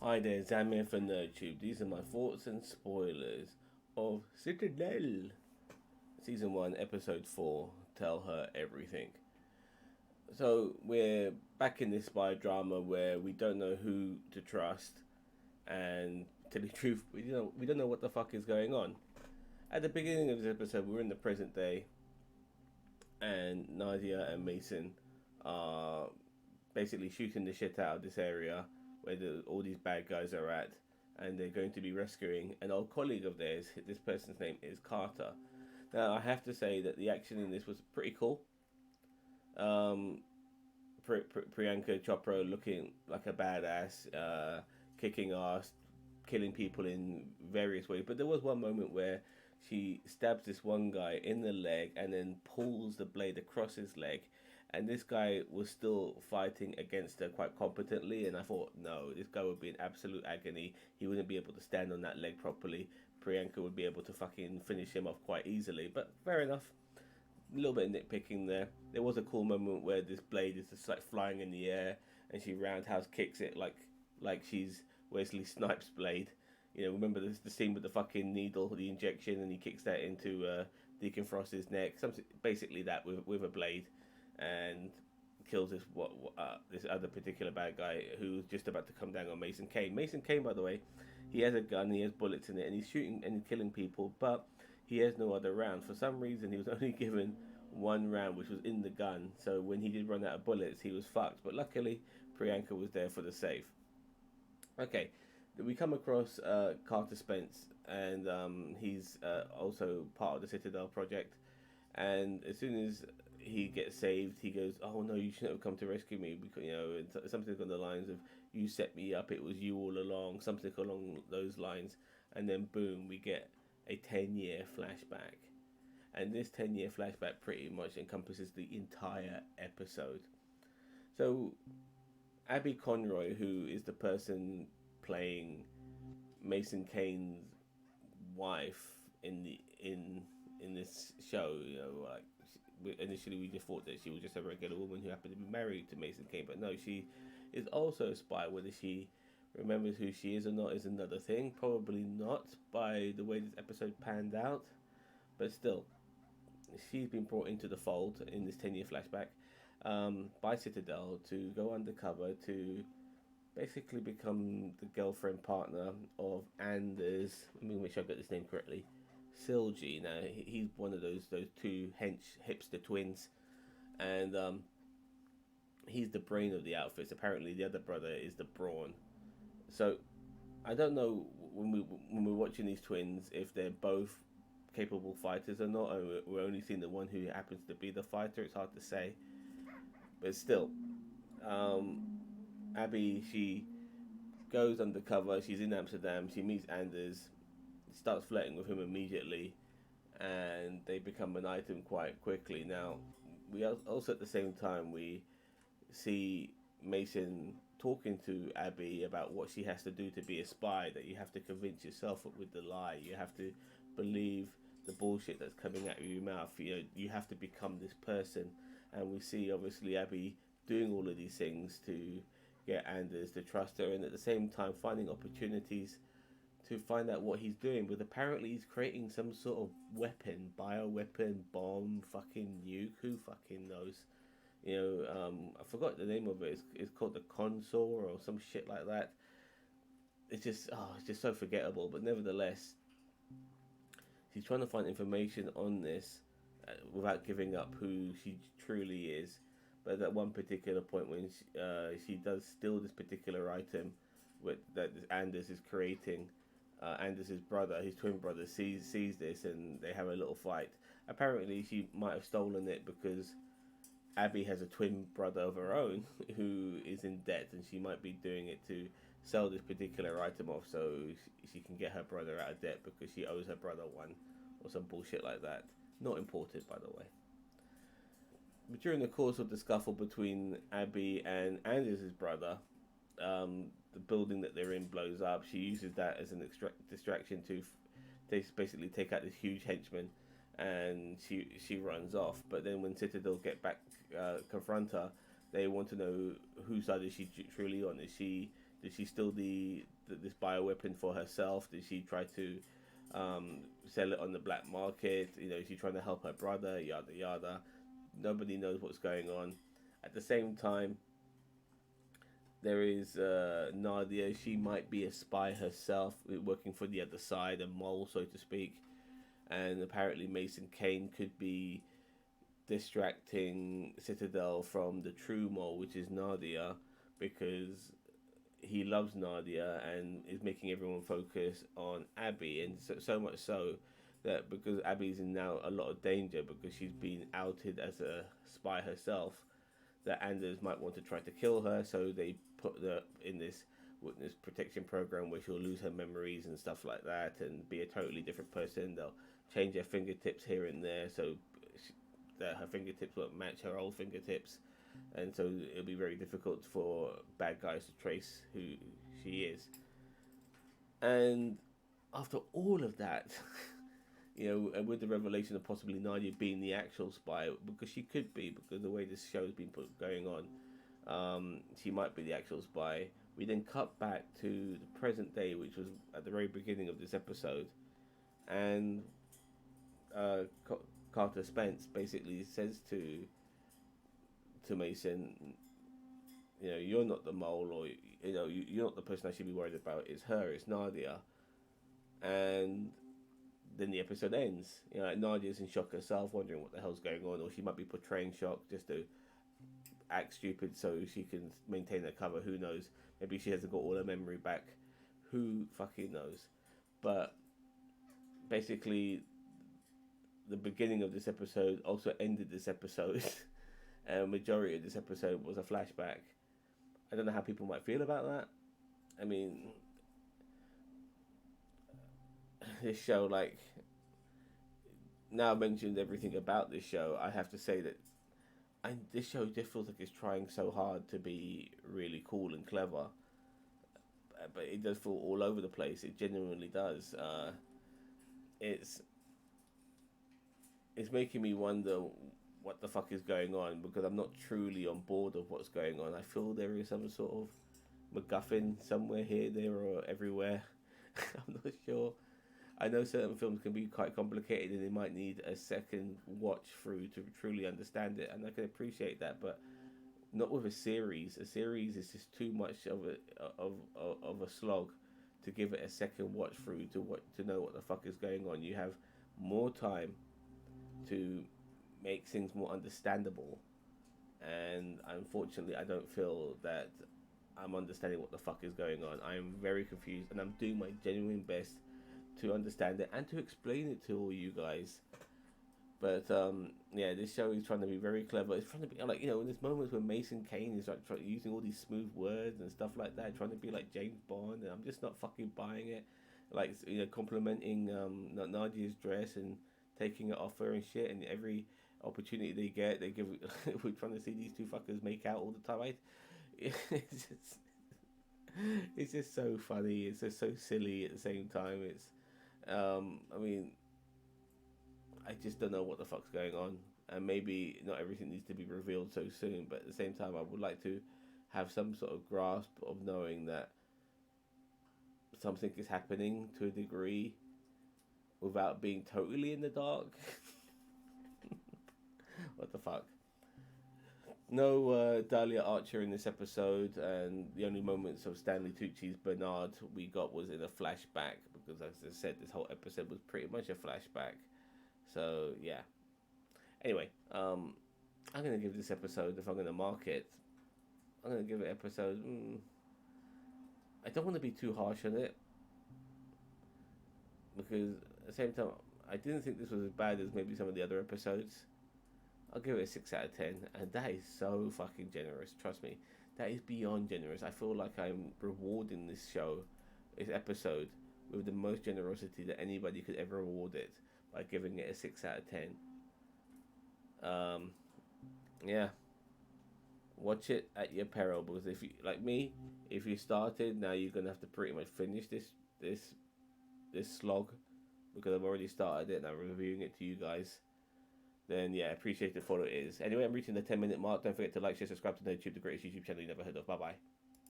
Hi there, Zamir for NerdTube. These are my thoughts and spoilers of Citadel. Season 1, Episode 4, Tell Her Everything. So, we're back in this spy drama where we don't know who to trust, and to the truth, we don't know what the fuck is going on. At the beginning of this episode, we're in the present day, and Nadia and Mason are basically shooting the shit out of this area where all these bad guys are at, and they're going to be rescuing an old colleague of theirs. This person's name is Carter. Now, I have to say that the action in this was pretty cool. Um, Priyanka Chopra looking like a badass, kicking ass, killing people in various ways. But there was one moment where she stabs this one guy in the leg and then pulls the blade across his leg. And this guy was still fighting against her quite competently. And I thought, no, this guy would be in absolute agony. He wouldn't be able to stand on that leg properly. Priyanka would be able to fucking finish him off quite easily. But fair enough. A little bit of nitpicking there. There was a cool moment where this blade is just like flying in the air, and she roundhouse kicks it like she's Wesley Snipes' blade. You know, remember the scene with the fucking needle, the injection, and he kicks that into Deacon Frost's neck. Something basically that with a blade, and kills this other particular bad guy who's just about to come down on Mason Kane. Mason Kane, by the way, he has a gun, he has bullets in it, and he's shooting and killing people, but he has no other rounds. For some reason, he was only given one round, which was in the gun. So when he did run out of bullets, he was fucked. But luckily, Priyanka was there for the save. Okay, we come across Carter Spence, and he's also part of the Citadel project. And as soon as he gets saved, he goes, "Oh no, you shouldn't have come to rescue me," because something on the lines of "You set me up. It was you all along." Something along those lines, and then boom, we get a 10-year flashback. And this 10-year flashback pretty much encompasses the entire episode. So, Abby Conroy, who is the person playing Mason Kane's wife in this show, initially we just thought that she was just a regular woman who happened to be married to Mason Kane, but no, she is also a spy. Whether she remembers who she is or not is another thing. Probably not by the way this episode panned out, but still, she's been brought into the fold in this 10-year flashback by Citadel to go undercover to basically become the girlfriend partner of Anders. Let me make sure I got this name correctly. Silji. Now he's one of those two hipster twins, and he's the brain of the outfits. Apparently, the other brother is the brawn. So I don't know when we're watching these twins if they're both capable fighters or not. We're only seeing the one who happens to be the fighter. It's hard to say, but still, Abby, she goes undercover. She's in Amsterdam. She meets Anders, starts flirting with him immediately, and they become an item quite quickly. Now, we also at the same time we see Mason talking to Abby about what she has to do to be a spy. That you have to convince yourself with the lie. You have to believe the bullshit that's coming out of your mouth. You have to become this person. And we see obviously Abby doing all of these things to get Anders to trust her, and at the same time finding opportunities to find out what he's doing. But apparently he's creating some sort of weapon, bioweapon, bomb, fucking nuke. Who fucking knows? I forgot the name of it. It's called the Consor or some shit like that. It's just so forgettable. But nevertheless, she's trying to find information on this without giving up who she truly is. But at one particular point, when she does steal this particular item that Anders is creating, Anders' brother, his twin brother, sees this, and they have a little fight. Apparently, she might have stolen it because Abby has a twin brother of her own who is in debt, and she might be doing it to sell this particular item off so she can get her brother out of debt because she owes her brother one or some bullshit like that. Not important, by the way. But during the course of the scuffle between Abby and Anders' brother, the building that they're in blows up. She uses that as an distraction to basically take out this huge henchman, and she runs off. But then when Citadel get back, confront her, they want to know whose side is she truly on. Is she Did she steal this bioweapon for herself? Did she try to sell it on the black market? You know, is she trying to help her brother? Yada yada. Nobody knows what's going on. At the same time, there is Nadia. She might be a spy herself, working for the other side, a mole, so to speak. And apparently, Mason Kane could be distracting Citadel from the true mole, which is Nadia, because he loves Nadia and is making everyone focus on Abby, and so much so that because Abby's in now a lot of danger because she's been outed as a spy herself, that Anders might want to try to kill her, so they put her in this witness protection program where she'll lose her memories and stuff like that and be a totally different person. They'll change her fingertips here and there so that her fingertips won't match her old fingertips, and so it'll be very difficult for bad guys to trace who she is. And after all of that, you know, and with the revelation of possibly Nadia being the actual spy, because she could be, because the way this show's been going on, she might be the actual spy. We then cut back to the present day, which was at the very beginning of this episode, and Carter Spence basically says to Mason, you know, you're not the mole, or you know, you're not the person I should be worried about. It's her. It's Nadia. And then the episode ends. You know, like Nadia's in shock herself, wondering what the hell's going on, or she might be portraying shock just to act stupid so she can maintain her cover. Who knows? Maybe she hasn't got all her memory back. Who fucking knows? But basically, the beginning of this episode also ended this episode. And majority of this episode was a flashback. I don't know how people might feel about that. I mean, this show, like, now I mentioned everything about this show, I have to say that this show just feels like it's trying so hard to be really cool and clever. But it does feel all over the place. It genuinely does. It's making me wonder what the fuck is going on, because I'm not truly on board of what's going on. I feel there is some sort of MacGuffin somewhere here, there, or everywhere. I'm not sure. I know certain films can be quite complicated and they might need a second watch through to truly understand it, and I can appreciate that, but not with a series. A series is just too much of a slog to give it a second watch through to know what the fuck is going on. You have more time to make things more understandable, and unfortunately I don't feel that I'm understanding what the fuck is going on. I am very confused, and I'm doing my genuine best to understand it and to explain it to all you guys. But yeah, this show is trying to be very clever. It's trying to be like, you know, there's moments where Mason Kane is like using all these smooth words and stuff like that, trying to be like James Bond, and I'm just not fucking buying it. Like, you know, complimenting Nadia's dress and taking it off her and shit, and every opportunity they get, they give. We're trying to see these two fuckers make out all the time. It's just so funny. It's just so silly at the same time. It's, I mean, I just don't know what the fuck's going on, and maybe not everything needs to be revealed so soon. But at the same time, I would like to have some sort of grasp of knowing that something is happening to a degree without being totally in the dark. What the fuck? No Dahlia Archer in this episode, and the only moments of Stanley Tucci's Bernard we got was in a flashback, because as I said, this whole episode was pretty much a flashback. So yeah. Anyway, I'm gonna give this episode, if I'm gonna mark it, I'm gonna give it episode. I don't want to be too harsh on it, because at the same time, I didn't think this was as bad as maybe some of the other episodes. I'll give it a 6 out of 10, and that is so fucking generous. Trust me, that is beyond generous. I feel like I'm rewarding this show, this episode, with the most generosity that anybody could ever reward it, by giving it a 6 out of 10. Yeah, watch it at your peril, because if you, like me, if you started, now you're gonna have to pretty much finish this slog, because I've already started it and I'm reviewing it to you guys. Then yeah, appreciate it for what it is. Anyway, I'm reaching the 10-minute mark. Don't forget to like, share, subscribe to YouTube, the greatest YouTube channel you never heard of. Bye bye.